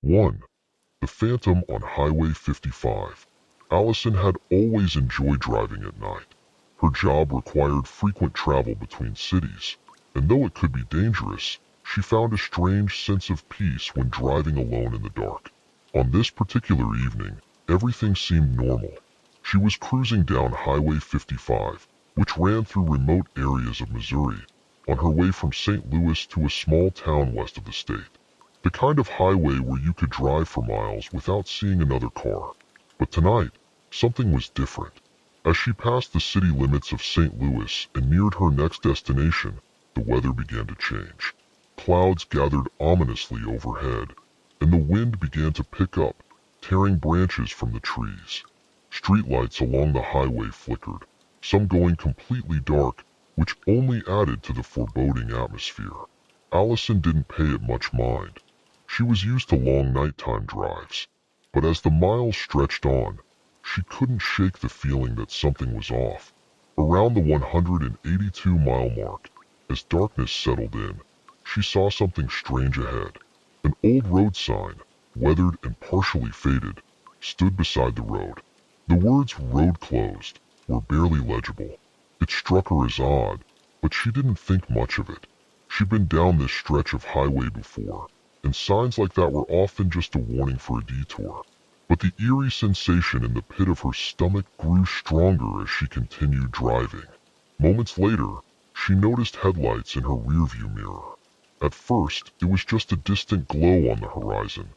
1. The Phantom on Highway 55. Allison had always enjoyed driving at night. Her job required frequent travel between cities, and though it could be dangerous, she found a strange sense of peace when driving alone in the dark. On this particular evening, everything seemed normal. She was cruising down Highway 55, which ran through remote areas of Missouri, on her way from St. Louis to a small town west of the state. The kind of highway where you could drive for miles without seeing another car. But tonight, something was different. As she passed the city limits of St. Louis and neared her next destination, the weather began to change. Clouds gathered ominously overhead, and the wind began to pick up, tearing branches from the trees. Streetlights along the highway flickered, some going completely dark, which only added to the foreboding atmosphere. Allison didn't pay it much mind. She was used to long nighttime drives, but as the miles stretched on, she couldn't shake the feeling that something was off. Around the 182-mile mark, as darkness settled in, she saw something strange ahead. An old road sign, weathered and partially faded, stood beside the road. The words "road closed" were barely legible. It struck her as odd, but she didn't think much of it. She'd been down this stretch of highway before, and signs like that were often just a warning for a detour. But the eerie sensation in the pit of her stomach grew stronger as she continued driving. Moments later, she noticed headlights in her rearview mirror. At first, it was just a distant glow on the horizon,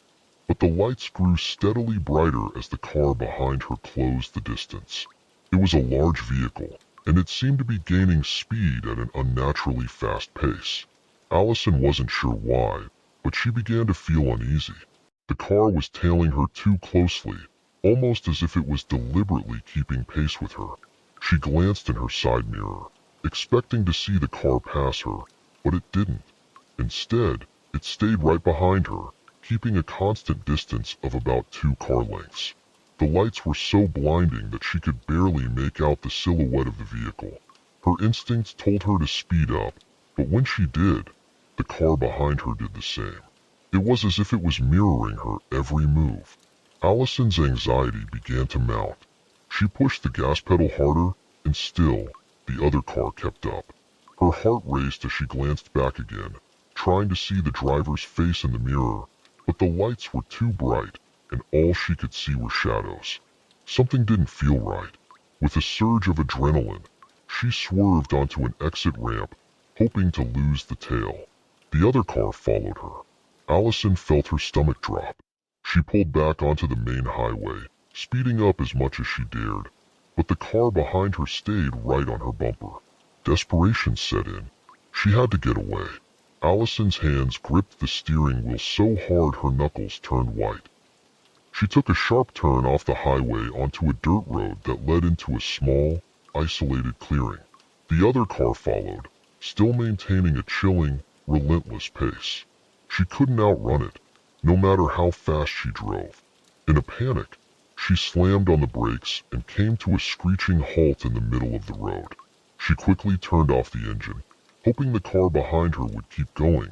but the lights grew steadily brighter as the car behind her closed the distance. It was a large vehicle, and it seemed to be gaining speed at an unnaturally fast pace. Allison wasn't sure why, but she began to feel uneasy. The car was tailing her too closely, almost as if it was deliberately keeping pace with her. She glanced in her side mirror, expecting to see the car pass her, but it didn't. Instead, it stayed right behind her, keeping a constant distance of about 2 car lengths. The lights were so blinding that she could barely make out the silhouette of the vehicle. Her instincts told her to speed up, but when she did, the car behind her did the same. It was as if it was mirroring her every move. Allison's anxiety began to mount. She pushed the gas pedal harder, and still, the other car kept up. Her heart raced as she glanced back again, trying to see the driver's face in the mirror, but the lights were too bright, and all she could see were shadows. Something didn't feel right. With a surge of adrenaline, she swerved onto an exit ramp, hoping to lose the tail. The other car followed her. Allison felt her stomach drop. She pulled back onto the main highway, speeding up as much as she dared, but the car behind her stayed right on her bumper. Desperation set in. She had to get away. Allison's hands gripped the steering wheel so hard her knuckles turned white. She took a sharp turn off the highway onto a dirt road that led into a small, isolated clearing. The other car followed, still maintaining a chilling, relentless pace. She couldn't outrun it, no matter how fast she drove. In a panic, she slammed on the brakes and came to a screeching halt in the middle of the road. She quickly turned off the engine, hoping the car behind her would keep going,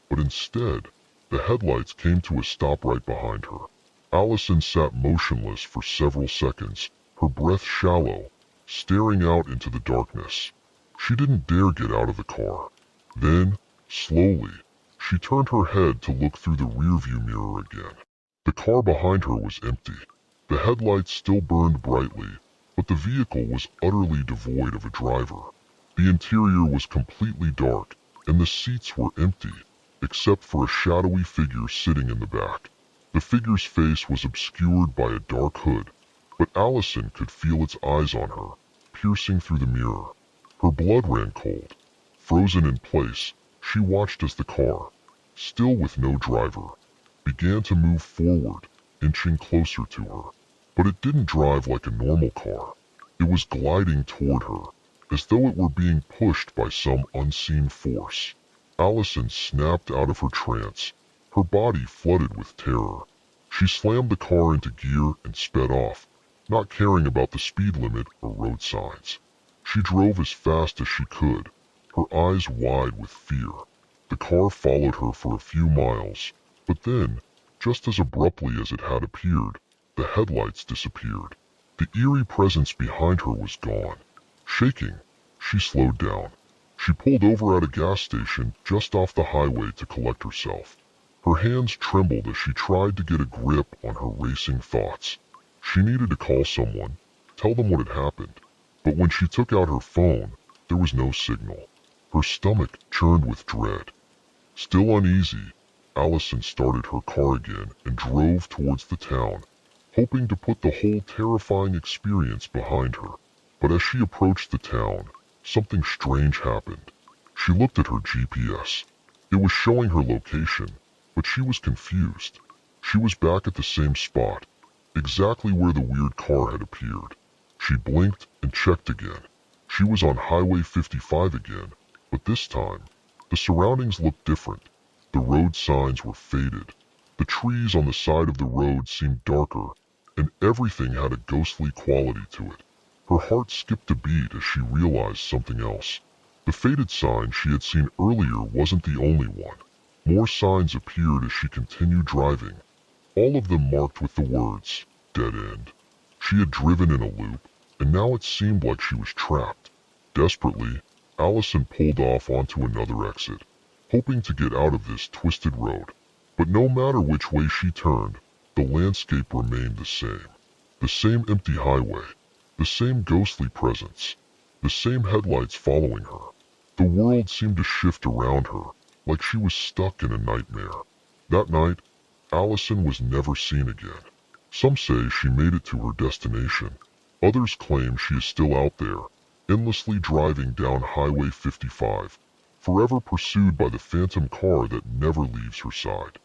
but instead, the headlights came to a stop right behind her. Allison sat motionless for several seconds, her breath shallow, staring out into the darkness. She didn't dare get out of the car. Then, slowly, she turned her head to look through the rearview mirror again. The car behind her was empty. The headlights still burned brightly, but the vehicle was utterly devoid of a driver. The interior was completely dark, and the seats were empty, except for a shadowy figure sitting in the back. The figure's face was obscured by a dark hood, but Allison could feel its eyes on her, piercing through the mirror. Her blood ran cold. Frozen in place, she watched as the car, still with no driver, began to move forward, inching closer to her. But it didn't drive like a normal car. It was gliding toward her, as though it were being pushed by some unseen force. Allison snapped out of her trance, her body flooded with terror. She slammed the car into gear and sped off, not caring about the speed limit or road signs. She drove as fast as she could, her eyes wide with fear. The car followed her for a few miles, but then, just as abruptly as it had appeared, the headlights disappeared. The eerie presence behind her was gone. Shaking, she slowed down. She pulled over at a gas station just off the highway to collect herself. Her hands trembled as she tried to get a grip on her racing thoughts. She needed to call someone, tell them what had happened. But when she took out her phone, there was no signal. Her stomach churned with dread. Still uneasy, Allison started her car again and drove towards the town, hoping to put the whole terrifying experience behind her. But as she approached the town, something strange happened. She looked at her GPS. It was showing her location, but she was confused. She was back at the same spot, exactly where the weird car had appeared. She blinked and checked again. She was on Highway 55 again, but this time, the surroundings looked different. The road signs were faded. The trees on the side of the road seemed darker, and everything had a ghostly quality to it. Her heart skipped a beat as she realized something else. The faded sign she had seen earlier wasn't the only one. More signs appeared as she continued driving, all of them marked with the words, "Dead End." She had driven in a loop, and now it seemed like she was trapped. Desperately, Allison pulled off onto another exit, hoping to get out of this twisted road. But no matter which way she turned, the landscape remained the same. The same empty highway, the same ghostly presence, the same headlights following her. The world seemed to shift around her, like she was stuck in a nightmare. That night, Allison was never seen again. Some say she made it to her destination. Others claim she is still out there, endlessly driving down Highway 55, forever pursued by the phantom car that never leaves her side.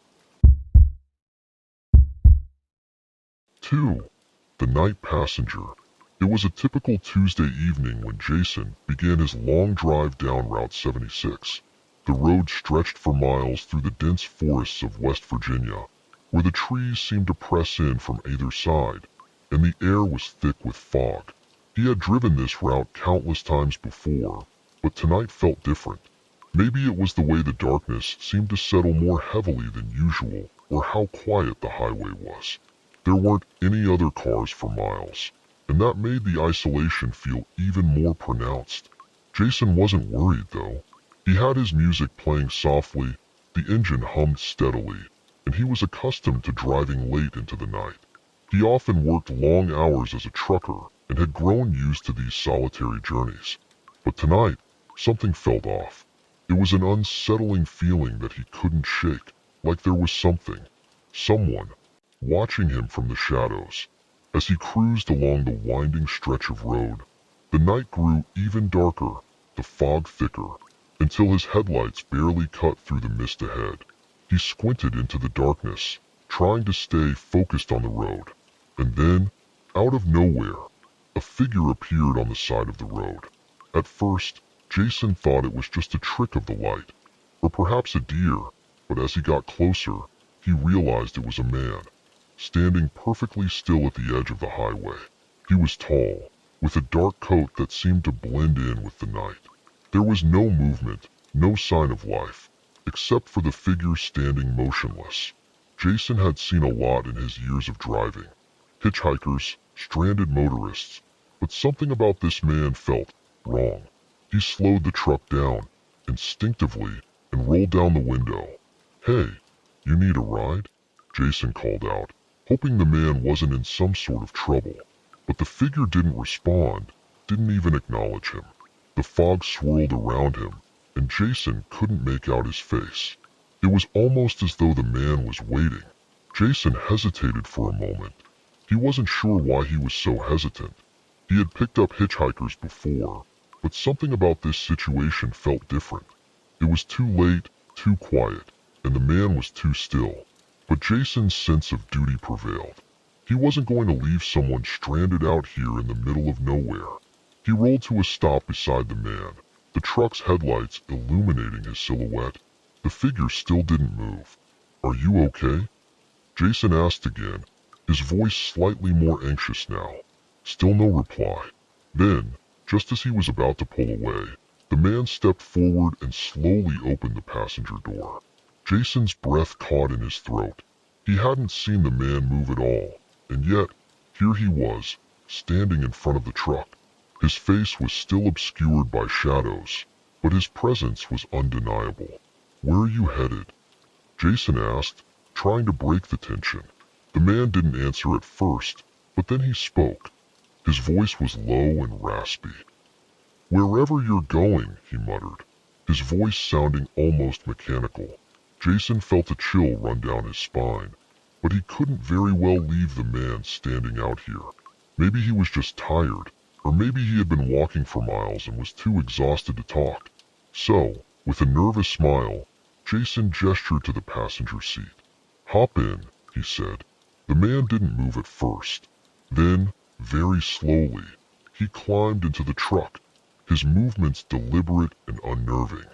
2. The Night Passenger. It was a typical Tuesday evening when Jason began his long drive down Route 76. The road stretched for miles through the dense forests of West Virginia, where the trees seemed to press in from either side, and the air was thick with fog. He had driven this route countless times before, but tonight felt different. Maybe it was the way the darkness seemed to settle more heavily than usual, or how quiet the highway was. There weren't any other cars for miles, and that made the isolation feel even more pronounced. Jason wasn't worried though. He had his music playing softly, the engine hummed steadily, and he was accustomed to driving late into the night. He often worked long hours as a trucker and had grown used to these solitary journeys. But tonight, something felt off. It was an unsettling feeling that he couldn't shake, like there was someone, watching him from the shadows. As he cruised along the winding stretch of road, the night grew even darker, the fog thicker, until his headlights barely cut through the mist ahead. He squinted into the darkness, trying to stay focused on the road. And then, out of nowhere, a figure appeared on the side of the road. At first, Jason thought it was just a trick of the light, or perhaps a deer, but as he got closer, he realized it was a man, standing perfectly still at the edge of the highway. He was tall, with a dark coat that seemed to blend in with the night. There was no movement, no sign of life, except for the figure standing motionless. Jason had seen a lot in his years of driving. Hitchhikers, stranded motorists, but something about this man felt wrong. He slowed the truck down, instinctively, and rolled down the window. "Hey, you need a ride?" Jason called out, hoping the man wasn't in some sort of trouble. But the figure didn't respond, didn't even acknowledge him. The fog swirled around him, and Jason couldn't make out his face. It was almost as though the man was waiting. Jason hesitated for a moment. He wasn't sure why he was so hesitant. He had picked up hitchhikers before, but something about this situation felt different. It was too late, too quiet, and the man was too still. But Jason's sense of duty prevailed. He wasn't going to leave someone stranded out here in the middle of nowhere. He rolled to a stop beside the man, the truck's headlights illuminating his silhouette. The figure still didn't move. "Are you okay?" Jason asked again, his voice slightly more anxious now. Still no reply. Then, just as he was about to pull away, the man stepped forward and slowly opened the passenger door. Jason's breath caught in his throat. He hadn't seen the man move at all, and yet, here he was, standing in front of the truck. His face was still obscured by shadows, but his presence was undeniable. "Where are you headed?" Jason asked, trying to break the tension. The man didn't answer at first, but then he spoke. His voice was low and raspy. "Wherever you're going," he muttered, his voice sounding almost mechanical. Jason felt a chill run down his spine, but he couldn't very well leave the man standing out here. Maybe he was just tired, or maybe he had been walking for miles and was too exhausted to talk. So, with a nervous smile, Jason gestured to the passenger seat. "Hop in," he said. The man didn't move at first. Then, very slowly, he climbed into the truck, his movements deliberate and unnerving.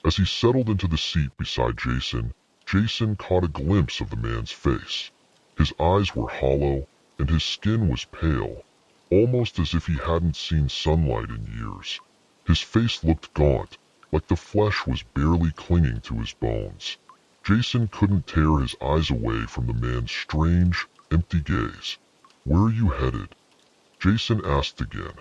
As he settled into the seat beside Jason, Jason caught a glimpse of the man's face. His eyes were hollow, and his skin was pale, almost as if he hadn't seen sunlight in years. His face looked gaunt, like the flesh was barely clinging to his bones. Jason couldn't tear his eyes away from the man's strange, empty gaze. "Where are you headed?" Jason asked again,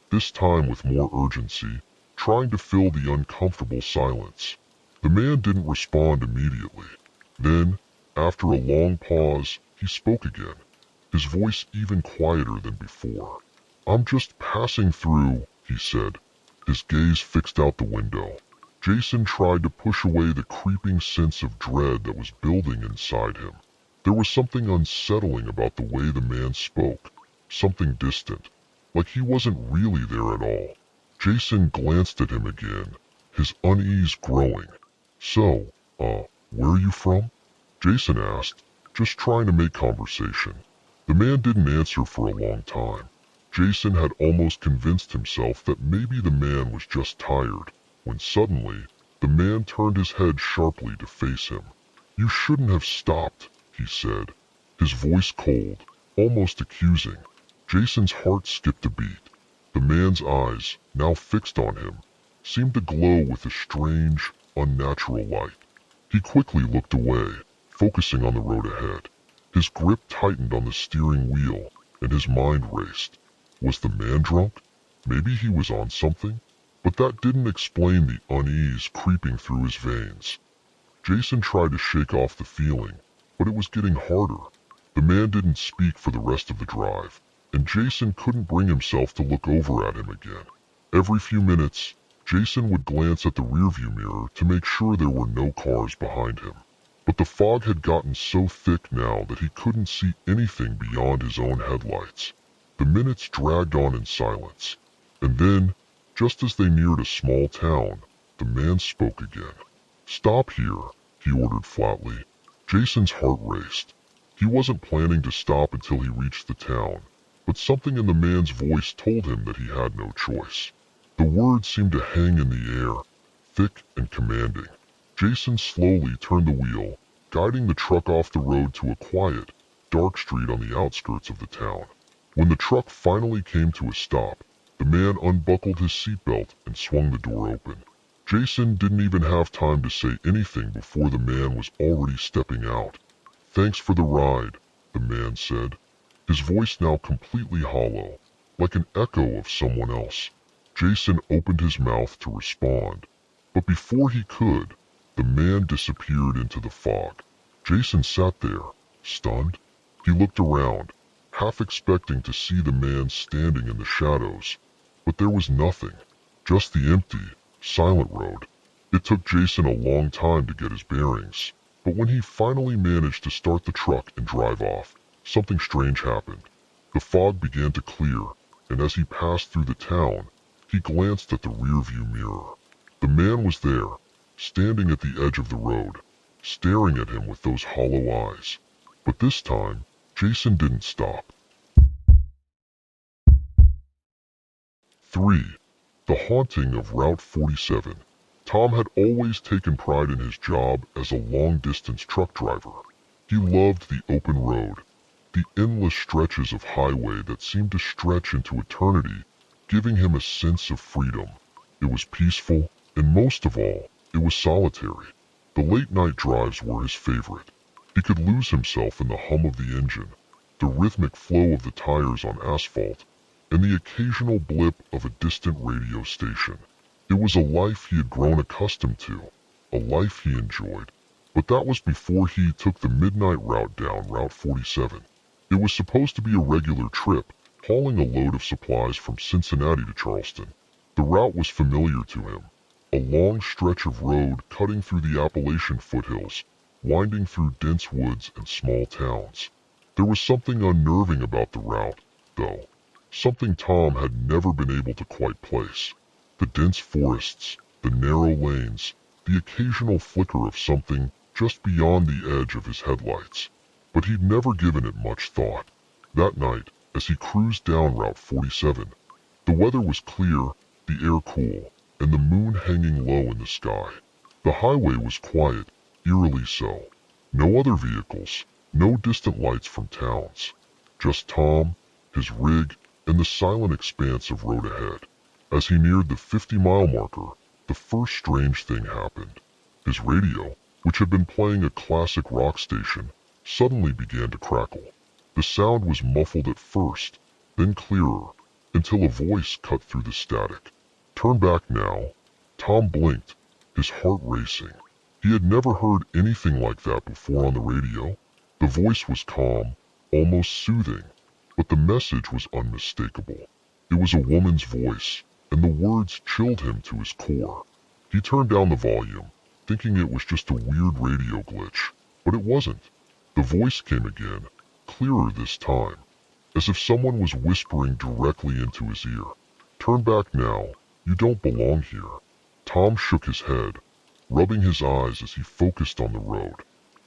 this time with more urgency, trying to fill the uncomfortable silence. The man didn't respond immediately. Then, after a long pause, he spoke again, his voice even quieter than before. "I'm just passing through," he said, his gaze fixed out the window. Jason tried to push away the creeping sense of dread that was building inside him. There was something unsettling about the way the man spoke, something distant, like he wasn't really there at all. Jason glanced at him again, his unease growing. "So, where are you from?" Jason asked, just trying to make conversation. The man didn't answer for a long time. Jason had almost convinced himself that maybe the man was just tired, when suddenly, the man turned his head sharply to face him. "You shouldn't have stopped," he said, his voice cold, almost accusing. Jason's heart skipped a beat. The man's eyes, now fixed on him, seemed to glow with a strange, unnatural light. He quickly looked away, focusing on the road ahead. His grip tightened on the steering wheel, and his mind raced. Was the man drunk? Maybe he was on something? But that didn't explain the unease creeping through his veins. Jason tried to shake off the feeling, but it was getting harder. The man didn't speak for the rest of the drive, and Jason couldn't bring himself to look over at him again. Every few minutes, Jason would glance at the rearview mirror to make sure there were no cars behind him. But the fog had gotten so thick now that he couldn't see anything beyond his own headlights. The minutes dragged on in silence, and then, just as they neared a small town, the man spoke again. "Stop here," he ordered flatly. Jason's heart raced. He wasn't planning to stop until he reached the town, but something in the man's voice told him that he had no choice. The words seemed to hang in the air, thick and commanding. Jason slowly turned the wheel, guiding the truck off the road to a quiet, dark street on the outskirts of the town. When the truck finally came to a stop, the man unbuckled his seatbelt and swung the door open. Jason didn't even have time to say anything before the man was already stepping out. "Thanks for the ride," the man said, his voice now completely hollow, like an echo of someone else. Jason opened his mouth to respond, but before he could, the man disappeared into the fog. Jason sat there, stunned. He looked around, half expecting to see the man standing in the shadows, but there was nothing, just the empty, silent road. It took Jason a long time to get his bearings, but when he finally managed to start the truck and drive off, something strange happened. The fog began to clear, and as he passed through the town, he glanced at the rearview mirror. The man was there, standing at the edge of the road, staring at him with those hollow eyes. But this time, Jason didn't stop. 3. The Haunting of Route 47. Tom had always taken pride in his job as a long-distance truck driver. He loved the open road, the endless stretches of highway that seemed to stretch into eternity, giving him a sense of freedom. It was peaceful, and most of all, it was solitary. The late-night drives were his favorite. He could lose himself in the hum of the engine, the rhythmic flow of the tires on asphalt, and the occasional blip of a distant radio station. It was a life he had grown accustomed to, a life he enjoyed. But that was before he took the midnight route down Route 47. It was supposed to be a regular trip, hauling a load of supplies from Cincinnati to Charleston. The route was familiar to him, a long stretch of road cutting through the Appalachian foothills, winding through dense woods and small towns. There was something unnerving about the route, though, something Tom had never been able to quite place. The dense forests, the narrow lanes, the occasional flicker of something just beyond the edge of his headlights. But he'd never given it much thought. That night, as he cruised down Route 47, the weather was clear, the air cool, and the moon hanging low in the sky. The highway was quiet, eerily so. No other vehicles, no distant lights from towns. Just Tom, his rig, and the silent expanse of road ahead. As he neared the 50-mile marker, the first strange thing happened. His radio, which had been playing a classic rock station, suddenly began to crackle. The sound was muffled at first, then clearer, until a voice cut through the static. "Turn back now." Tom blinked, his heart racing. He had never heard anything like that before on the radio. The voice was calm, almost soothing, but the message was unmistakable. It was a woman's voice, and the words chilled him to his core. He turned down the volume, thinking it was just a weird radio glitch, but it wasn't. The voice came again, clearer this time, as if someone was whispering directly into his ear. "Turn back now, you don't belong here." Tom shook his head, rubbing his eyes as he focused on the road.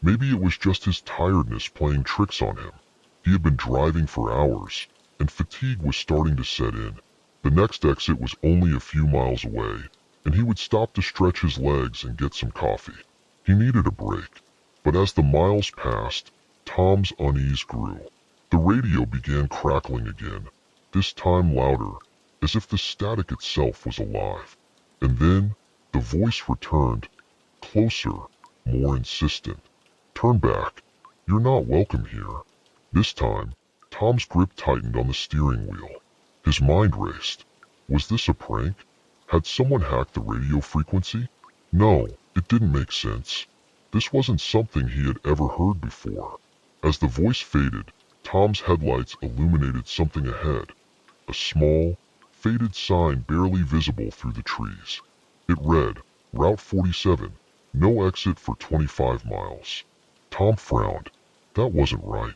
Maybe it was just his tiredness playing tricks on him. He had been driving for hours, and fatigue was starting to set in. The next exit was only a few miles away, and he would stop to stretch his legs and get some coffee. He needed a break, but as the miles passed, Tom's unease grew. The radio began crackling again, this time louder, as if the static itself was alive. And then, the voice returned, closer, more insistent. "Turn back. You're not welcome here." This time, Tom's grip tightened on the steering wheel. His mind raced. Was this a prank? Had someone hacked the radio frequency? No, it didn't make sense. This wasn't something he had ever heard before. As the voice faded, Tom's headlights illuminated something ahead. A small, faded sign barely visible through the trees. It read, "Route 47, no exit for 25 miles. Tom frowned. That wasn't right.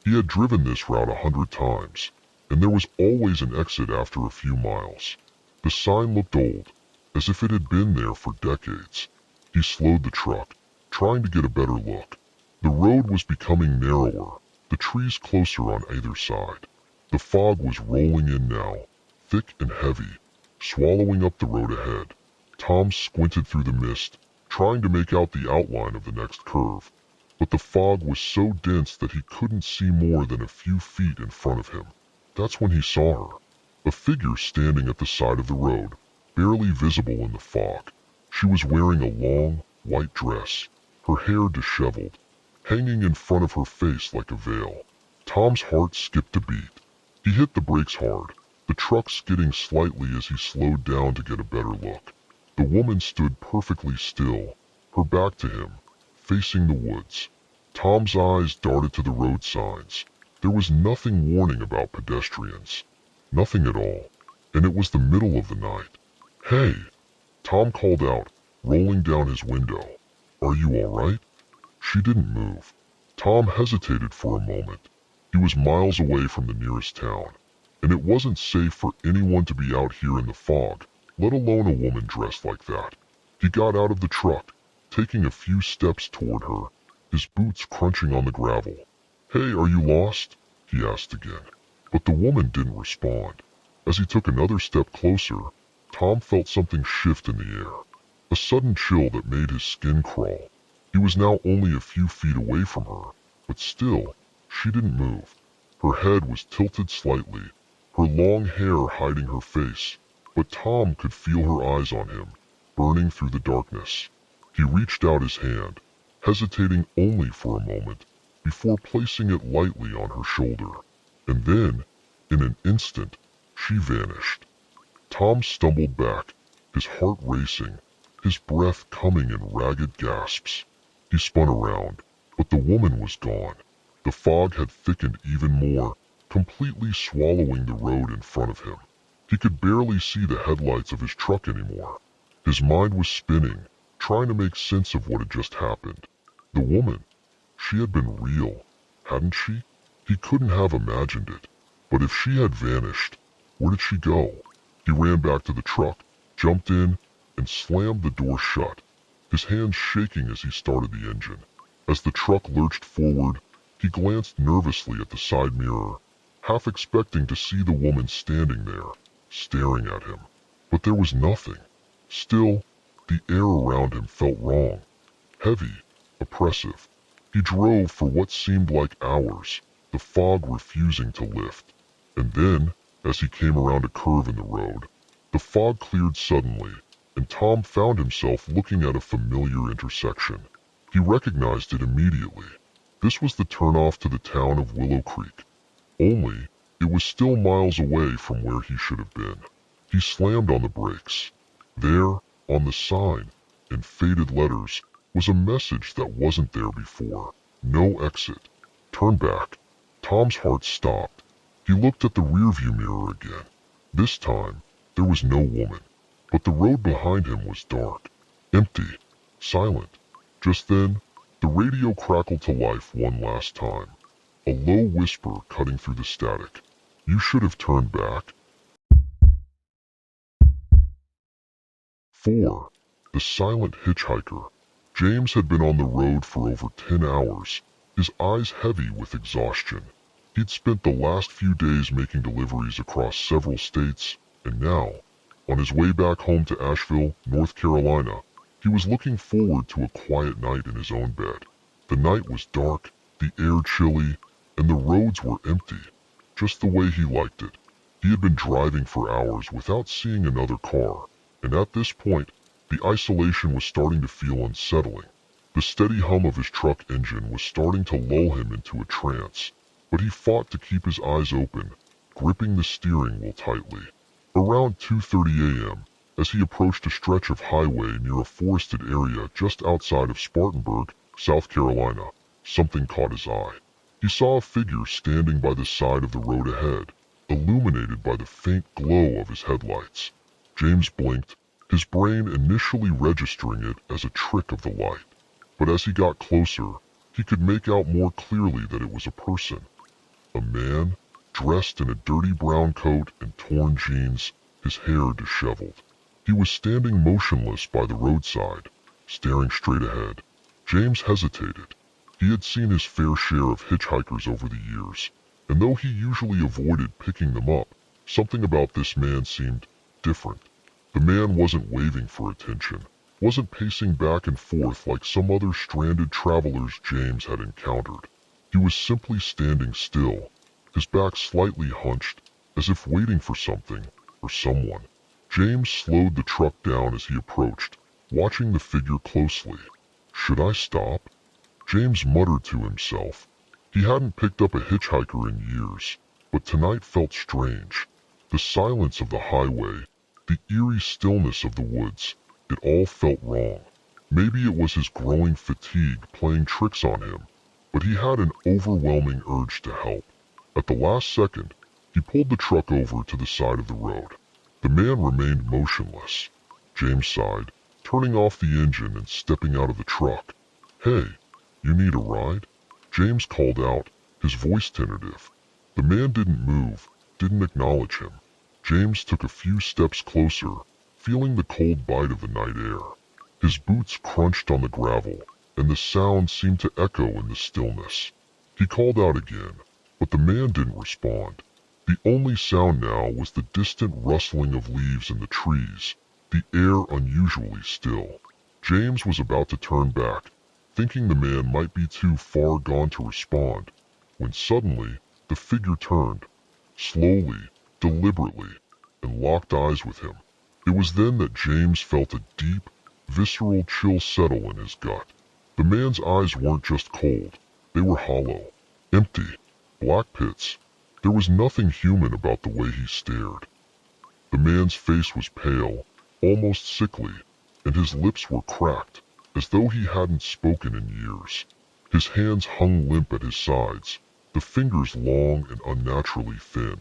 He had driven this route 100 times, and there was always an exit after a few miles. The sign looked old, as if it had been there for decades. He slowed the truck, trying to get a better look. The road was becoming narrower, the trees closer on either side. The fog was rolling in now, thick and heavy, swallowing up the road ahead. Tom squinted through the mist, trying to make out the outline of the next curve. But the fog was so dense that he couldn't see more than a few feet in front of him. That's when he saw her. A figure standing at the side of the road, barely visible in the fog. She was wearing a long, white dress, her hair disheveled, hanging in front of her face like a veil. Tom's heart skipped a beat. He hit the brakes hard, the truck skidding slightly as he slowed down to get a better look. The woman stood perfectly still, her back to him, facing the woods. Tom's eyes darted to the road signs. There was nothing warning about pedestrians. Nothing at all. And it was the middle of the night. "Hey!" Tom called out, rolling down his window. "Are you all right?" She didn't move. Tom hesitated for a moment. He was miles away from the nearest town, and it wasn't safe for anyone to be out here in the fog, let alone a woman dressed like that. He got out of the truck, taking a few steps toward her, his boots crunching on the gravel. "Hey, are you lost?" he asked again. But the woman didn't respond. As he took another step closer, Tom felt something shift in the air. A sudden chill that made his skin crawl. He was now only a few feet away from her, but still, she didn't move. Her head was tilted slightly, her long hair hiding her face, but Tom could feel her eyes on him, burning through the darkness. He reached out his hand, hesitating only for a moment before placing it lightly on her shoulder. And then, in an instant, she vanished. Tom stumbled back, his heart racing, his breath coming in ragged gasps. He spun around, but the woman was gone. The fog had thickened even more, completely swallowing the road in front of him. He could barely see the headlights of his truck anymore. His mind was spinning, trying to make sense of what had just happened. The woman, she had been real, hadn't she? He couldn't have imagined it. But if she had vanished, where did she go? He ran back to the truck, jumped in, and slammed the door shut, his hands shaking as he started the engine. As the truck lurched forward, he glanced nervously at the side mirror, half expecting to see the woman standing there, staring at him. But there was nothing. Still, the air around him felt wrong, heavy, oppressive. He drove for what seemed like hours, the fog refusing to lift. And then, as he came around a curve in the road, the fog cleared suddenly, and Tom found himself looking at a familiar intersection. He recognized it immediately. This was the turnoff to the town of Willow Creek. Only, it was still miles away from where he should have been. He slammed on the brakes. There, on the sign, in faded letters, was a message that wasn't there before. No exit. Turn back. Tom's heart stopped. He looked at the rearview mirror again. This time, there was no woman, but the road behind him was dark, empty, silent. Just then, the radio crackled to life one last time. A low whisper cutting through the static. You should have turned back. 4. The Silent Hitchhiker. James had been on the road for over 10 hours, his eyes heavy with exhaustion. He'd spent the last few days making deliveries across several states, and now, on his way back home to Asheville, North Carolina, he was looking forward to a quiet night in his own bed. The night was dark, the air chilly, and the roads were empty, just the way he liked it. He had been driving for hours without seeing another car, and at this point, the isolation was starting to feel unsettling. The steady hum of his truck engine was starting to lull him into a trance, but he fought to keep his eyes open, gripping the steering wheel tightly. Around 2:30 a.m., as he approached a stretch of highway near a forested area just outside of Spartanburg, South Carolina, something caught his eye. He saw a figure standing by the side of the road ahead, illuminated by the faint glow of his headlights. James blinked, his brain initially registering it as a trick of the light. But as he got closer, he could make out more clearly that it was a person. A man, dressed in a dirty brown coat and torn jeans, his hair disheveled. He was standing motionless by the roadside, staring straight ahead. James hesitated. He had seen his fair share of hitchhikers over the years, and though he usually avoided picking them up, something about this man seemed different. The man wasn't waving for attention, wasn't pacing back and forth like some other stranded travelers James had encountered. He was simply standing still, his back slightly hunched, as if waiting for something or someone. James slowed the truck down as he approached, watching the figure closely. Should I stop? James muttered to himself. He hadn't picked up a hitchhiker in years, but tonight felt strange. The silence of the highway, the eerie stillness of the woods, it all felt wrong. Maybe it was his growing fatigue playing tricks on him, but he had an overwhelming urge to help. At the last second, he pulled the truck over to the side of the road. The man remained motionless. James sighed, turning off the engine and stepping out of the truck. Hey, you need a ride? James called out, his voice tentative. The man didn't move, didn't acknowledge him. James took a few steps closer, feeling the cold bite of the night air. His boots crunched on the gravel, and the sound seemed to echo in the stillness. He called out again, but the man didn't respond. The only sound now was the distant rustling of leaves in the trees, the air unusually still. James was about to turn back, thinking the man might be too far gone to respond, when suddenly the figure turned, slowly, deliberately, and locked eyes with him. It was then that James felt a deep, visceral chill settle in his gut. The man's eyes weren't just cold, they were hollow, empty, black pits. There was nothing human about the way he stared. The man's face was pale, almost sickly, and his lips were cracked, as though he hadn't spoken in years. His hands hung limp at his sides, the fingers long and unnaturally thin.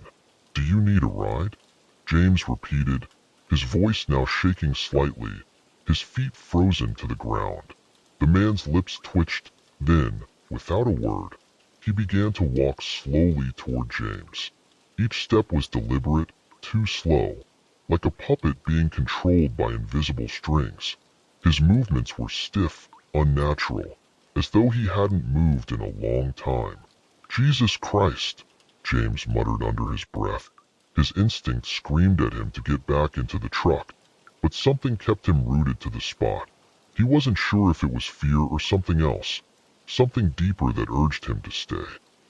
"Do you need a ride?" James repeated, his voice now shaking slightly, his feet frozen to the ground. The man's lips twitched, then, without a word, he began to walk slowly toward James. Each step was deliberate, too slow, like a puppet being controlled by invisible strings. His movements were stiff, unnatural, as though he hadn't moved in a long time. "Jesus Christ," James muttered under his breath. His instinct screamed at him to get back into the truck, but something kept him rooted to the spot. He wasn't sure if it was fear or something else, something deeper that urged him to stay.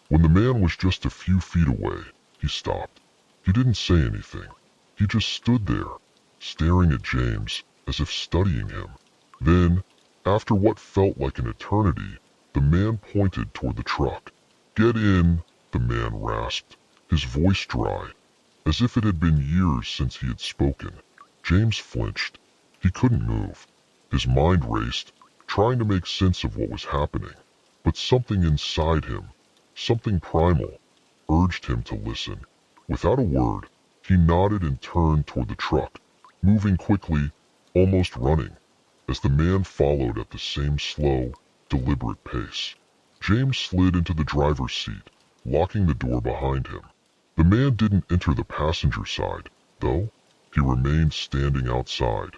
When the man was just a few feet away, he stopped. He didn't say anything. He just stood there, staring at James, as if studying him. Then, after what felt like an eternity, the man pointed toward the truck. "Get in," the man rasped, his voice dry, as if it had been years since he had spoken. James flinched. He couldn't move. His mind raced, trying to make sense of what was happening. But something inside him, something primal, urged him to listen. Without a word, he nodded and turned toward the truck, moving quickly, almost running, as the man followed at the same slow, deliberate pace. James slid into the driver's seat, locking the door behind him. The man didn't enter the passenger side, though. He remained standing outside,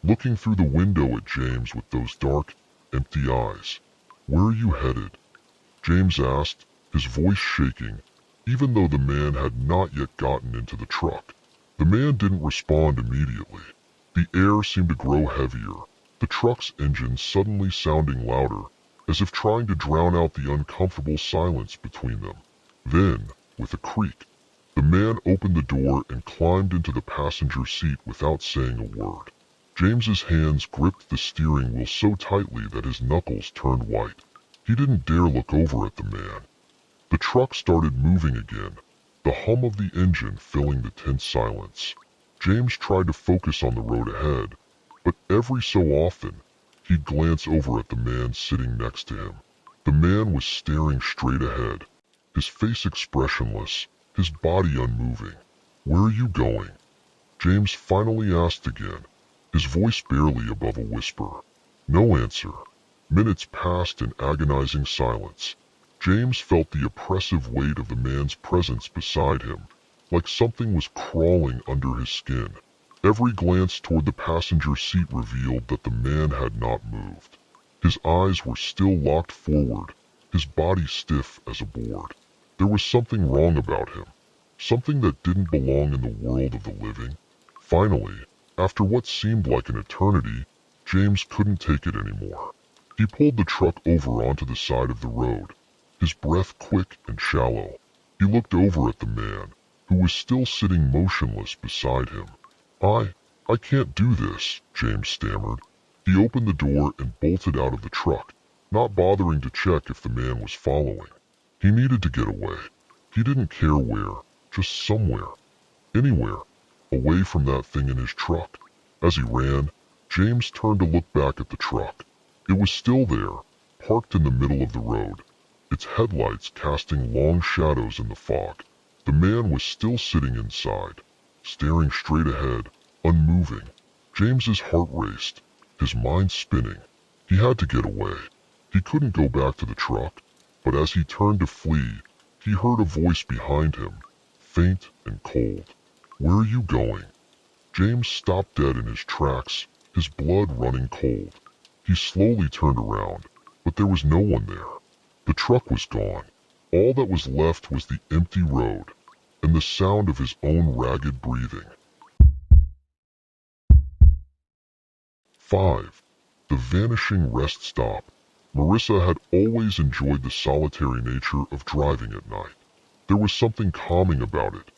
looking through the window at James with those dark, empty eyes. "Where are you headed?" James asked, his voice shaking, even though the man had not yet gotten into the truck. The man didn't respond immediately. The air seemed to grow heavier, the truck's engine suddenly sounding louder, as if trying to drown out the uncomfortable silence between them. Then, with a creak, the man opened the door and climbed into the passenger seat without saying a word. James's hands gripped the steering wheel so tightly that his knuckles turned white. He didn't dare look over at the man. The truck started moving again, the hum of the engine filling the tense silence. James tried to focus on the road ahead, but every so often, he'd glance over at the man sitting next to him. The man was staring straight ahead, his face expressionless, his body unmoving. "Where are you going?" James finally asked again, his voice barely above a whisper. No answer. Minutes passed in agonizing silence. James felt the oppressive weight of the man's presence beside him, like something was crawling under his skin. Every glance toward the passenger seat revealed that the man had not moved. His eyes were still locked forward, his body stiff as a board. There was something wrong about him, something that didn't belong in the world of the living. Finally, after what seemed like an eternity, James couldn't take it anymore. He pulled the truck over onto the side of the road, his breath quick and shallow. He looked over at the man, who was still sitting motionless beside him. I can't do this," James stammered. He opened the door and bolted out of the truck, not bothering to check if the man was following. He needed to get away. He didn't care where, just somewhere. Anywhere, away from that thing in his truck. As he ran, James turned to look back at the truck. It was still there, parked in the middle of the road, its headlights casting long shadows in the fog. The man was still sitting inside, staring straight ahead, unmoving. James's heart raced, his mind spinning. He had to get away. He couldn't go back to the truck, but as he turned to flee, he heard a voice behind him, faint and cold. "Where are you going?" James stopped dead in his tracks, his blood running cold. He slowly turned around, but there was no one there. The truck was gone. All that was left was the empty road, and the sound of his own ragged breathing. 5. The Vanishing Rest Stop. Marissa had always enjoyed the solitary nature of driving at night. There was something calming about it,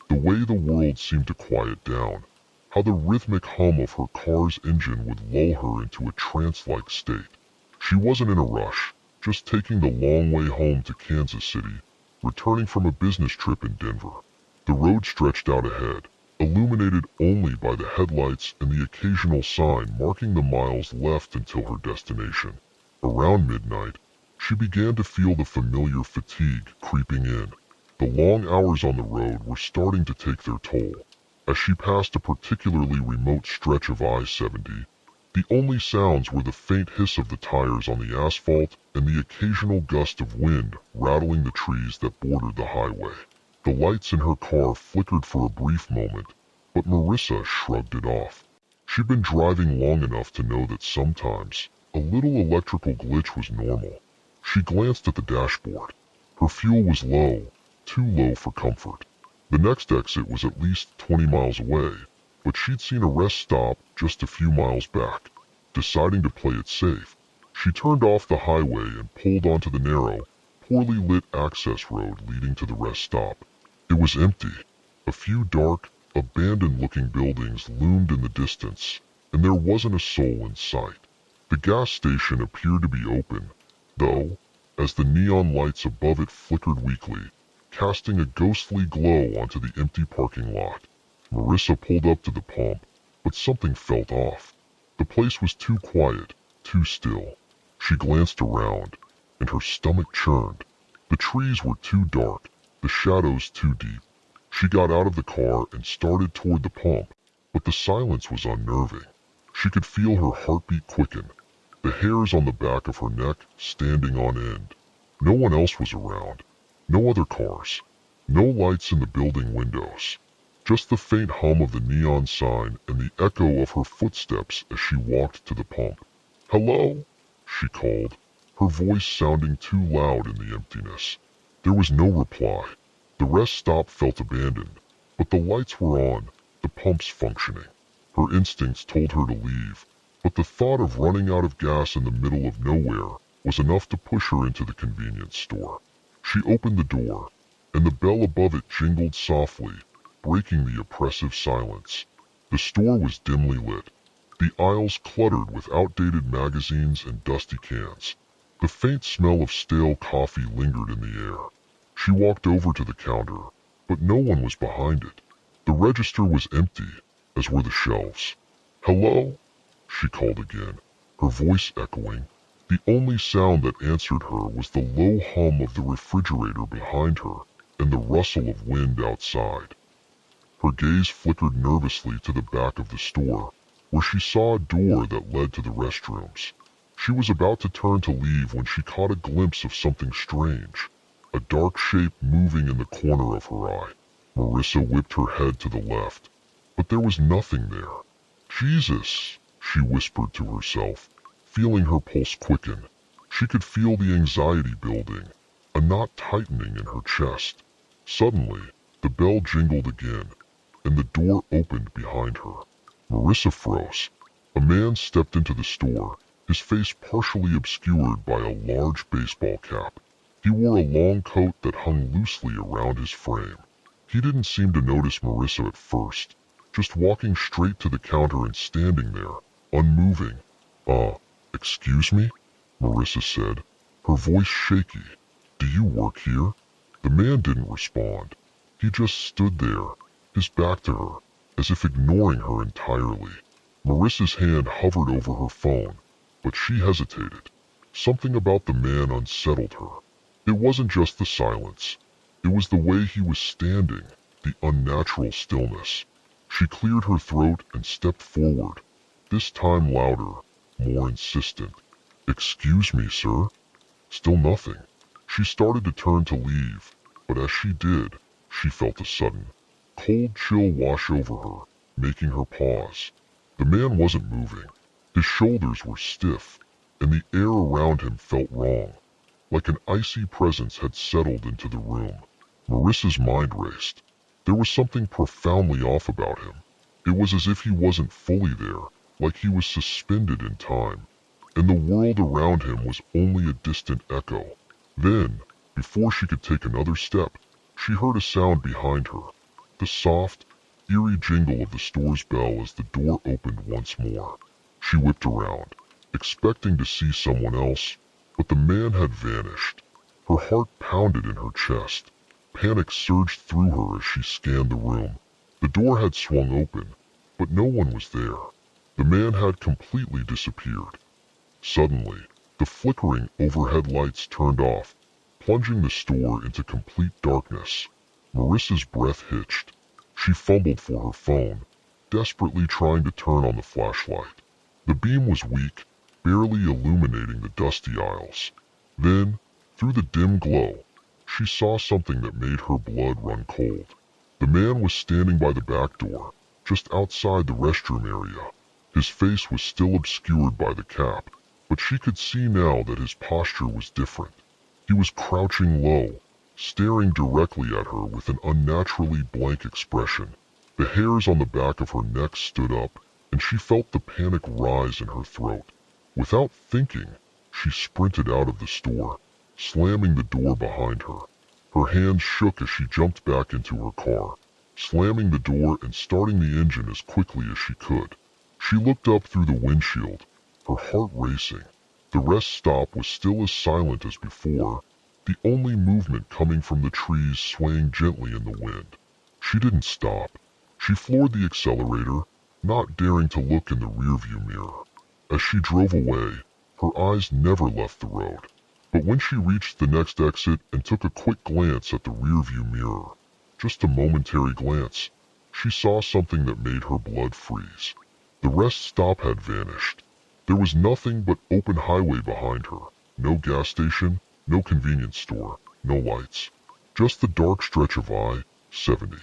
the way the world seemed to quiet down, how the rhythmic hum of her car's engine would lull her into a trance-like state. She wasn't in a rush, just taking the long way home to Kansas City, returning from a business trip in Denver. The road stretched out ahead, illuminated only by the headlights and the occasional sign marking the miles left until her destination. Around midnight, she began to feel the familiar fatigue creeping in. The long hours on the road were starting to take their toll. As she passed a particularly remote stretch of I-70, the only sounds were the faint hiss of the tires on the asphalt and the occasional gust of wind rattling the trees that bordered the highway. The lights in her car flickered for a brief moment, but Marissa shrugged it off. She'd been driving long enough to know that sometimes a little electrical glitch was normal. She glanced at the dashboard. Her fuel was low, too low for comfort. The next exit was at least 20 miles away, but she'd seen a rest stop just a few miles back. Deciding to play it safe, she turned off the highway and pulled onto the narrow, poorly lit access road leading to the rest stop. It was empty. A few dark, abandoned-looking buildings loomed in the distance, and there wasn't a soul in sight. The gas station appeared to be open, though, as the neon lights above it flickered weakly, casting a ghostly glow onto the empty parking lot. Marissa pulled up to the pump, but something felt off. The place was too quiet, too still. She glanced around, and her stomach churned. The trees were too dark, the shadows too deep. She got out of the car and started toward the pump, but the silence was unnerving. She could feel her heartbeat quicken, the hairs on the back of her neck standing on end. No one else was around. No other cars. No lights in the building windows. Just the faint hum of the neon sign and the echo of her footsteps as she walked to the pump. "Hello?" she called, her voice sounding too loud in the emptiness. There was no reply. The rest stop felt abandoned, but the lights were on, the pumps functioning. Her instincts told her to leave, but the thought of running out of gas in the middle of nowhere was enough to push her into the convenience store. She opened the door, and the bell above it jingled softly, breaking the oppressive silence. The store was dimly lit, the aisles cluttered with outdated magazines and dusty cans. The faint smell of stale coffee lingered in the air. She walked over to the counter, but no one was behind it. The register was empty, as were the shelves. "Hello?" she called again, her voice echoing. The only sound that answered her was the low hum of the refrigerator behind her and the rustle of wind outside. Her gaze flickered nervously to the back of the store, where she saw a door that led to the restrooms. She was about to turn to leave when she caught a glimpse of something strange, a dark shape moving in the corner of her eye. Marissa whipped her head to the left, but there was nothing there. "Jesus," she whispered to herself, feeling her pulse quicken. She could feel the anxiety building, a knot tightening in her chest. Suddenly, the bell jingled again, and the door opened behind her. Marissa froze. A man stepped into the store, his face partially obscured by a large baseball cap. He wore a long coat that hung loosely around his frame. He didn't seem to notice Marissa at first, just walking straight to the counter and standing there, unmoving. Excuse me?" Marissa said, her voice shaky. "Do you work here?" The man didn't respond. He just stood there, his back to her, as if ignoring her entirely. Marissa's hand hovered over her phone, but she hesitated. Something about the man unsettled her. It wasn't just the silence. It was the way he was standing, the unnatural stillness. She cleared her throat and stepped forward, this time louder, more insistent. "Excuse me, sir?" Still nothing. She started to turn to leave, but as she did, she felt a sudden, cold chill wash over her, making her pause. The man wasn't moving. His shoulders were stiff, and the air around him felt wrong, like an icy presence had settled into the room. Marissa's mind raced. There was something profoundly off about him. It was as if he wasn't fully there, like he was suspended in time, and the world around him was only a distant echo. Then, before she could take another step, she heard a sound behind her, the soft, eerie jingle of the store's bell as the door opened once more. She whipped around, expecting to see someone else, but the man had vanished. Her heart pounded in her chest. Panic surged through her as she scanned the room. The door had swung open, but no one was there. The man had completely disappeared. Suddenly, the flickering overhead lights turned off, plunging the store into complete darkness. Marissa's breath hitched. She fumbled for her phone, desperately trying to turn on the flashlight. The beam was weak, barely illuminating the dusty aisles. Then, through the dim glow, she saw something that made her blood run cold. The man was standing by the back door, just outside the restroom area. His face was still obscured by the cap, but she could see now that his posture was different. He was crouching low, staring directly at her with an unnaturally blank expression. The hairs on the back of her neck stood up, and she felt the panic rise in her throat. Without thinking, she sprinted out of the store, slamming the door behind her. Her hands shook as she jumped back into her car, slamming the door and starting the engine as quickly as she could. She looked up through the windshield, her heart racing. The rest stop was still as silent as before, the only movement coming from the trees swaying gently in the wind. She didn't stop. She floored the accelerator, not daring to look in the rearview mirror. As she drove away, her eyes never left the road. But when she reached the next exit and took a quick glance at the rearview mirror, just a momentary glance, she saw something that made her blood freeze. The rest stop had vanished. There was nothing but open highway behind her. No gas station, no convenience store, no lights. Just the dark stretch of I-70.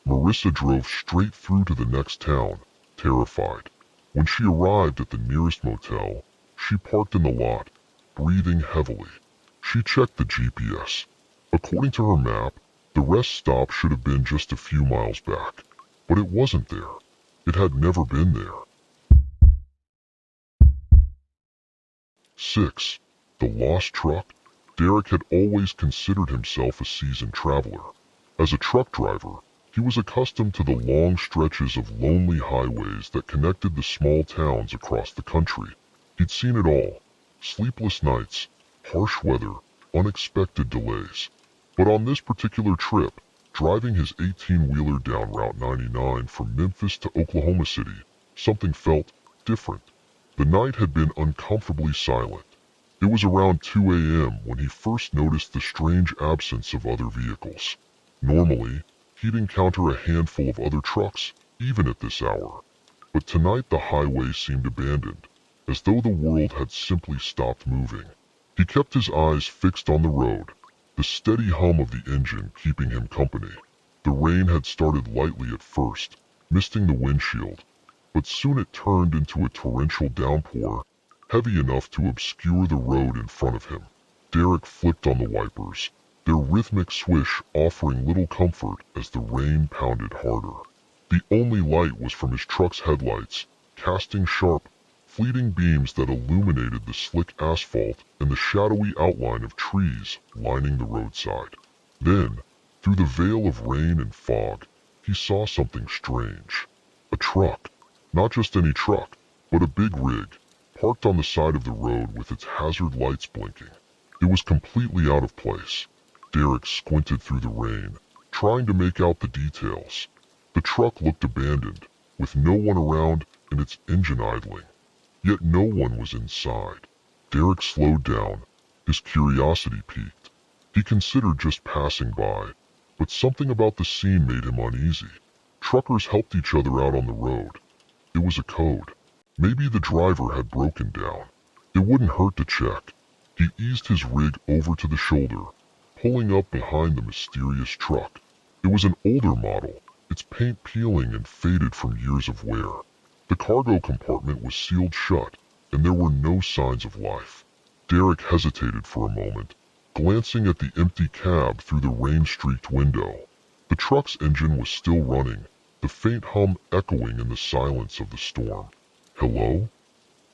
Marissa drove straight through to the next town, terrified. When she arrived at the nearest motel, she parked in the lot, breathing heavily. She checked the GPS. According to her map, the rest stop should have been just a few miles back. But it wasn't there. It had never been there. 6. The lost truck. Derek had always considered himself a seasoned traveler. As a truck driver, he was accustomed to the long stretches of lonely highways that connected the small towns across the country. He'd seen it all. Sleepless nights, harsh weather, unexpected delays. But on this particular trip, driving his 18-wheeler down Route 99 from Memphis to Oklahoma City, something felt different. The night had been uncomfortably silent. It was around 2 a.m. when he first noticed the strange absence of other vehicles. Normally, he'd encounter a handful of other trucks, even at this hour. But tonight the highway seemed abandoned, as though the world had simply stopped moving. He kept his eyes fixed on the road, the steady hum of the engine keeping him company. The rain had started lightly at first, misting the windshield, but soon it turned into a torrential downpour, heavy enough to obscure the road in front of him. Derek flipped on the wipers, their rhythmic swish offering little comfort as the rain pounded harder. The only light was from his truck's headlights, casting sharp, fleeting beams that illuminated the slick asphalt and the shadowy outline of trees lining the roadside. Then, through the veil of rain and fog, he saw something strange. A truck. Not just any truck, but a big rig, parked on the side of the road with its hazard lights blinking. It was completely out of place. Derek squinted through the rain, trying to make out the details. The truck looked abandoned, with no one around and its engine idling. Yet no one was inside. Derek slowed down, his curiosity piqued. He considered just passing by, but something about the scene made him uneasy. Truckers helped each other out on the road. It was a code. Maybe the driver had broken down. It wouldn't hurt to check. He eased his rig over to the shoulder, pulling up behind the mysterious truck. It was an older model, its paint peeling and faded from years of wear. The cargo compartment was sealed shut, and there were no signs of life. Derek hesitated for a moment, glancing at the empty cab through the rain-streaked window. The truck's engine was still running, the faint hum echoing in the silence of the storm. "Hello?"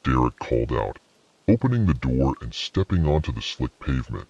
Derek called out, opening the door and stepping onto the slick pavement.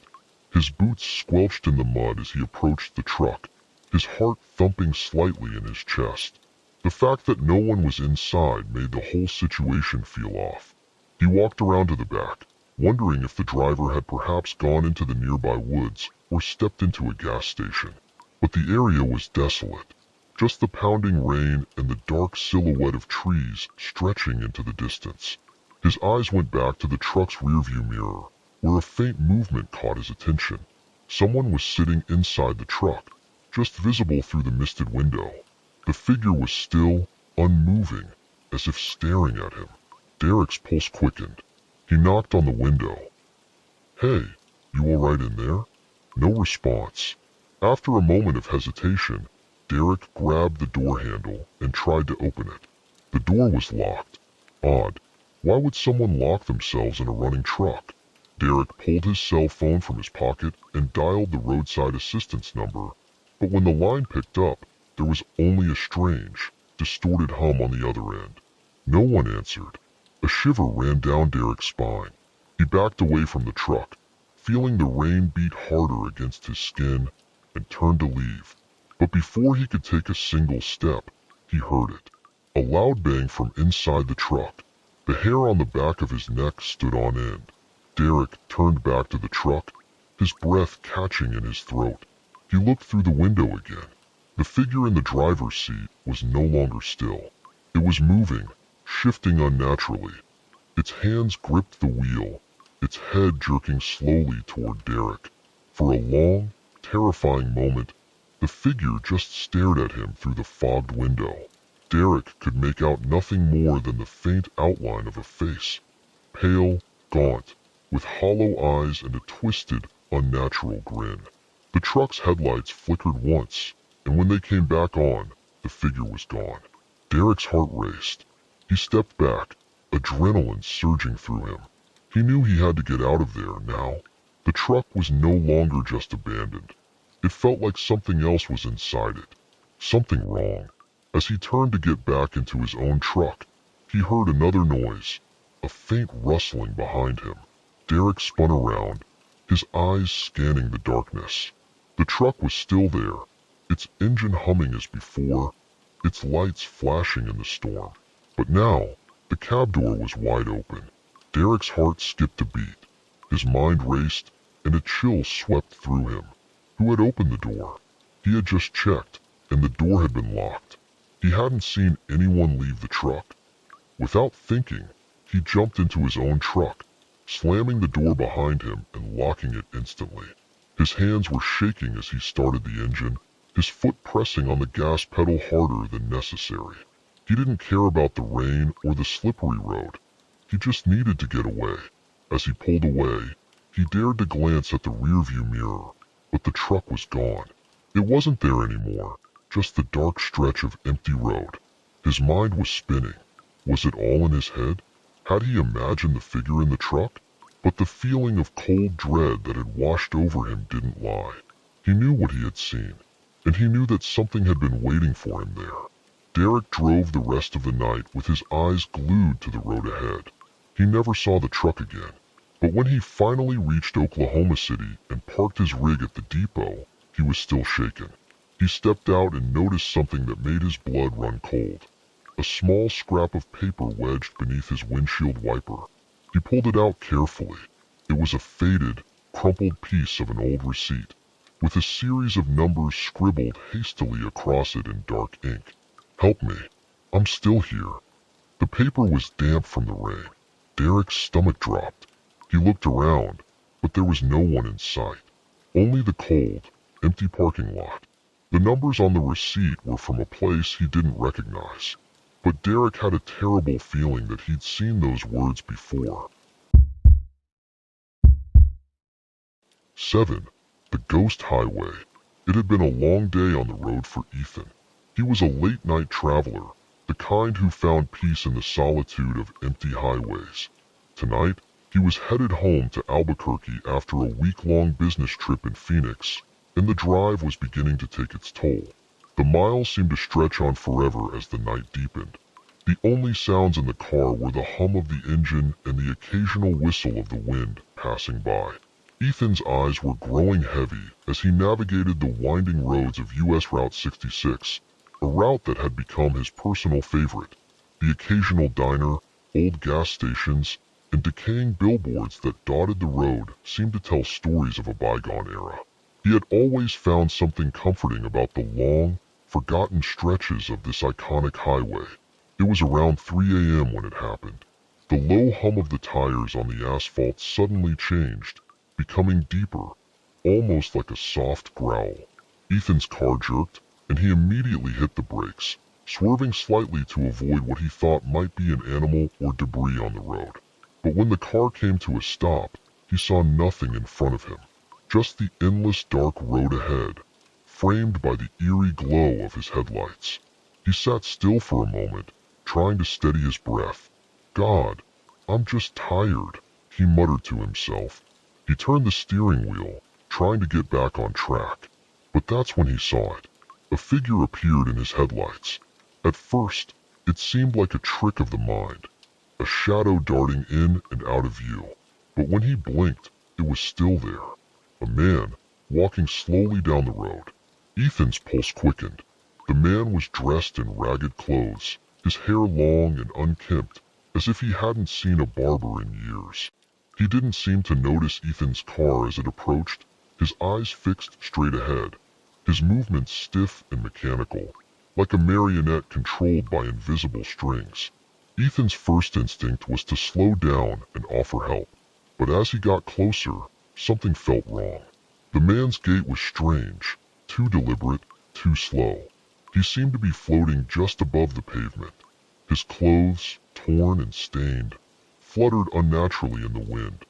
His boots squelched in the mud as he approached the truck, his heart thumping slightly in his chest. The fact that no one was inside made the whole situation feel off. He walked around to the back, wondering if the driver had perhaps gone into the nearby woods or stepped into a gas station. But the area was desolate, just the pounding rain and the dark silhouette of trees stretching into the distance. His eyes went back to the truck's rearview mirror, where a faint movement caught his attention. Someone was sitting inside the truck, just visible through the misted window. The figure was still, unmoving, as if staring at him. Derek's pulse quickened. He knocked on the window. "Hey, you all right in there?" No response. After a moment of hesitation, Derek grabbed the door handle and tried to open it. The door was locked. Odd. Why would someone lock themselves in a running truck? Derek pulled his cell phone from his pocket and dialed the roadside assistance number, but when the line picked up, there was only a strange, distorted hum on the other end. No one answered. A shiver ran down Derek's spine. He backed away from the truck, feeling the rain beat harder against his skin, and turned to leave. But before he could take a single step, he heard it. A loud bang from inside the truck. The hair on the back of his neck stood on end. Derek turned back to the truck, his breath catching in his throat. He looked through the window again. The figure in the driver's seat was no longer still. It was moving, shifting unnaturally. Its hands gripped the wheel, its head jerking slowly toward Derek. For a long, terrifying moment, the figure just stared at him through the fogged window. Derek could make out nothing more than the faint outline of a face, pale, gaunt, with hollow eyes and a twisted, unnatural grin. The truck's headlights flickered once, and when they came back on, the figure was gone. Derek's heart raced. He stepped back, adrenaline surging through him. He knew he had to get out of there now. The truck was no longer just abandoned. It felt like something else was inside it. Something wrong. As he turned to get back into his own truck, he heard another noise, a faint rustling behind him. Derek spun around, his eyes scanning the darkness. The truck was still there, its engine humming as before, its lights flashing in the storm. But now, the cab door was wide open. Derek's heart skipped a beat. His mind raced, and a chill swept through him. Who had opened the door? He had just checked, and the door had been locked. He hadn't seen anyone leave the truck. Without thinking, he jumped into his own truck, slamming the door behind him and locking it instantly. His hands were shaking as he started the engine, his foot pressing on the gas pedal harder than necessary. He didn't care about the rain or the slippery road. He just needed to get away. As he pulled away, he dared to glance at the rearview mirror, but the truck was gone. It wasn't there anymore, just the dark stretch of empty road. His mind was spinning. Was it all in his head? Had he imagined the figure in the truck? But the feeling of cold dread that had washed over him didn't lie. He knew what he had seen, and he knew that something had been waiting for him there. Derek drove the rest of the night with his eyes glued to the road ahead. He never saw the truck again, but when he finally reached Oklahoma City and parked his rig at the depot, he was still shaken. He stepped out and noticed something that made his blood run cold. A small scrap of paper wedged beneath his windshield wiper. He pulled it out carefully. It was a faded, crumpled piece of an old receipt, with a series of numbers scribbled hastily across it in dark ink. "Help me. I'm still here." The paper was damp from the rain. Derek's stomach dropped. He looked around, but there was no one in sight. Only the cold, empty parking lot. The numbers on the receipt were from a place he didn't recognize. But Derek had a terrible feeling that he'd seen those words before. 7. The Ghost Highway. It had been a long day on the road for Ethan. He was a late-night traveler, the kind who found peace in the solitude of empty highways. Tonight, he was headed home to Albuquerque after a week-long business trip in Phoenix, and the drive was beginning to take its toll. The miles seemed to stretch on forever as the night deepened. The only sounds in the car were the hum of the engine and the occasional whistle of the wind passing by. Ethan's eyes were growing heavy as he navigated the winding roads of US Route 66, a route that had become his personal favorite. The occasional diner, old gas stations, and decaying billboards that dotted the road seemed to tell stories of a bygone era. He had always found something comforting about the long, forgotten stretches of this iconic highway. It was around 3 a.m. when it happened. The low hum of the tires on the asphalt suddenly changed, becoming deeper, almost like a soft growl. Ethan's car jerked, and he immediately hit the brakes, swerving slightly to avoid what he thought might be an animal or debris on the road. But when the car came to a stop, he saw nothing in front of him, just the endless dark road ahead, framed by the eerie glow of his headlights. He sat still for a moment, trying to steady his breath. "God, I'm just tired," he muttered to himself. He turned the steering wheel, trying to get back on track. But that's when he saw it. A figure appeared in his headlights. At first, it seemed like a trick of the mind, a shadow darting in and out of view. But when he blinked, it was still there. A man, walking slowly down the road. Ethan's pulse quickened. The man was dressed in ragged clothes, his hair long and unkempt, as if he hadn't seen a barber in years. He didn't seem to notice Ethan's car as it approached, his eyes fixed straight ahead, his movements stiff and mechanical, like a marionette controlled by invisible strings. Ethan's first instinct was to slow down and offer help, but as he got closer, something felt wrong. The man's gait was strange, too deliberate, too slow. He seemed to be floating just above the pavement. His clothes, torn and stained, fluttered unnaturally in the wind,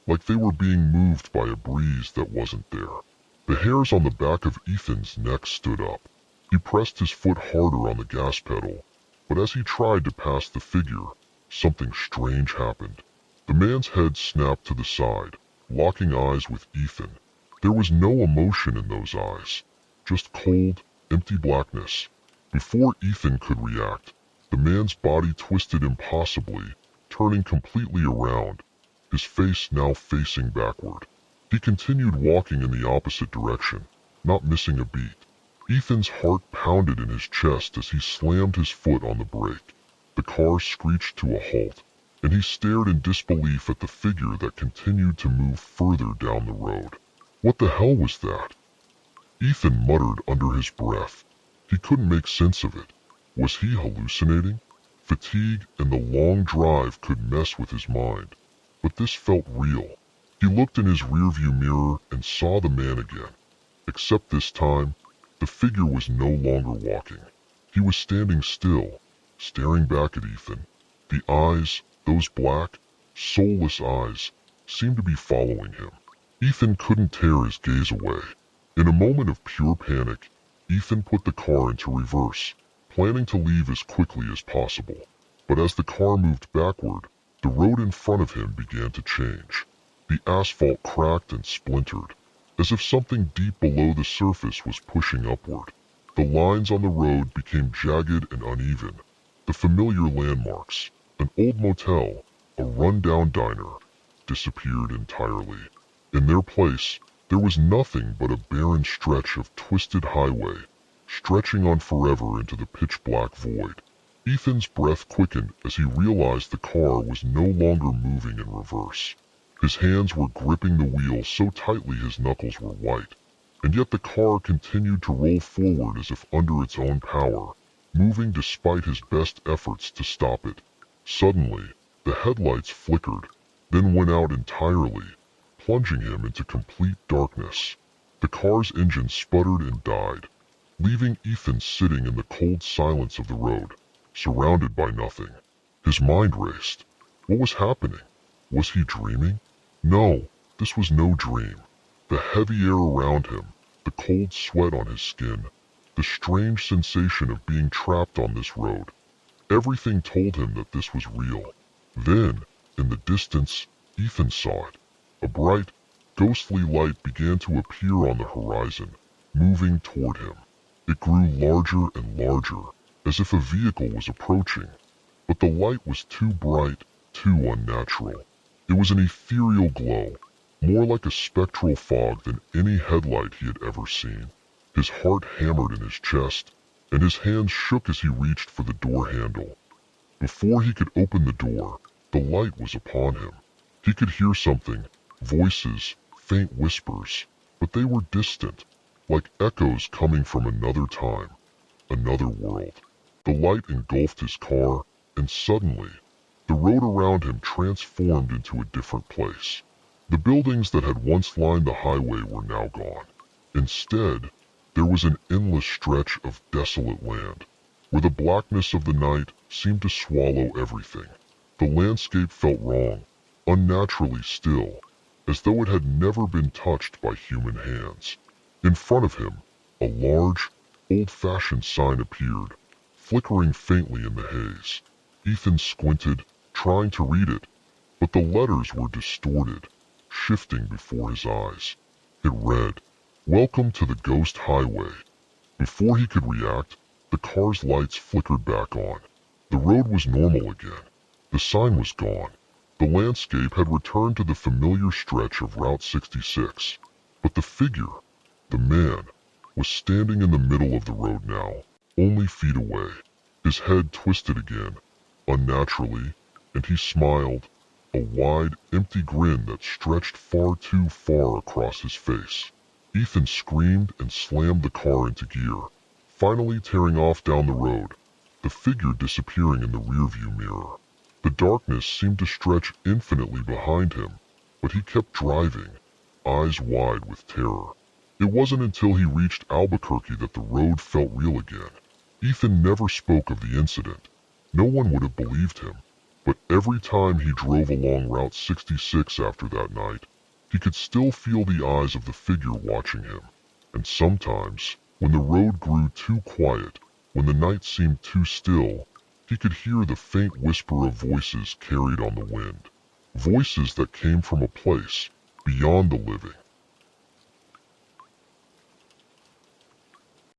like they were being moved by a breeze that wasn't there. The hairs on the back of Ethan's neck stood up. He pressed his foot harder on the gas pedal, but as he tried to pass the figure, something strange happened. The man's head snapped to the side, locking eyes with Ethan. There was no emotion in those eyes, just cold, empty blackness. Before Ethan could react, the man's body twisted impossibly, turning completely around, his face now facing backward. He continued walking in the opposite direction, not missing a beat. Ethan's heart pounded in his chest as he slammed his foot on the brake. The car screeched to a halt, and he stared in disbelief at the figure that continued to move further down the road. What the hell was that? Ethan muttered under his breath. He couldn't make sense of it. Was he hallucinating? Fatigue and the long drive could mess with his mind, but this felt real. He looked in his rearview mirror and saw the man again. Except this time, the figure was no longer walking. He was standing still, staring back at Ethan. The eyes, those black, soulless eyes, seemed to be following him. Ethan couldn't tear his gaze away. In a moment of pure panic, Ethan put the car into reverse, planning to leave as quickly as possible. But as the car moved backward, the road in front of him began to change. The asphalt cracked and splintered, as if something deep below the surface was pushing upward. The lines on the road became jagged and uneven. The familiar landmarks, an old motel, a run-down diner, disappeared entirely. In their place, there was nothing but a barren stretch of twisted highway, stretching on forever into the pitch-black void. Ethan's breath quickened as he realized the car was no longer moving in reverse. His hands were gripping the wheel so tightly his knuckles were white, and yet the car continued to roll forward as if under its own power, moving despite his best efforts to stop it. Suddenly, the headlights flickered, then went out entirely, plunging him into complete darkness. The car's engine sputtered and died, leaving Ethan sitting in the cold silence of the road, surrounded by nothing. His mind raced. What was happening? Was he dreaming? No, this was no dream. The heavy air around him, the cold sweat on his skin, the strange sensation of being trapped on this road. Everything told him that this was real. Then, in the distance, Ethan saw it. A bright, ghostly light began to appear on the horizon, moving toward him. It grew larger and larger, as if a vehicle was approaching. But the light was too bright, too unnatural. It was an ethereal glow, more like a spectral fog than any headlight he had ever seen. His heart hammered in his chest, and his hands shook as he reached for the door handle. Before he could open the door, The light was upon him. He could hear something, voices, faint whispers, but they were distant, like echoes coming from another time, another world. The light engulfed his car, and suddenly, the road around him transformed into a different place. The buildings that had once lined the highway were now gone. Instead, there was an endless stretch of desolate land, where the blackness of the night seemed to swallow everything. The landscape felt wrong, unnaturally still, as though it had never been touched by human hands. In front of him, a large, old-fashioned sign appeared, flickering faintly in the haze. Ethan squinted, trying to read it, but the letters were distorted, shifting before his eyes. It read, "Welcome to the Ghost Highway." Before he could react, the car's lights flickered back on. The road was normal again. The sign was gone. The landscape had returned to the familiar stretch of Route 66. But the figure, the man, was standing in the middle of the road now, only feet away. His head twisted again, unnaturally, and he smiled, a wide, empty grin that stretched far too far across his face. Ethan screamed and slammed the car into gear, finally tearing off down the road, the figure disappearing in the rearview mirror. The darkness seemed to stretch infinitely behind him, but he kept driving, eyes wide with terror. It wasn't until he reached Albuquerque that the road felt real again. Ethan never spoke of the incident. No one would have believed him, but every time he drove along Route 66 after that night, he could still feel the eyes of the figure watching him. And sometimes, when the road grew too quiet, when the night seemed too still, he could hear the faint whisper of voices carried on the wind. Voices that came from a place beyond the living,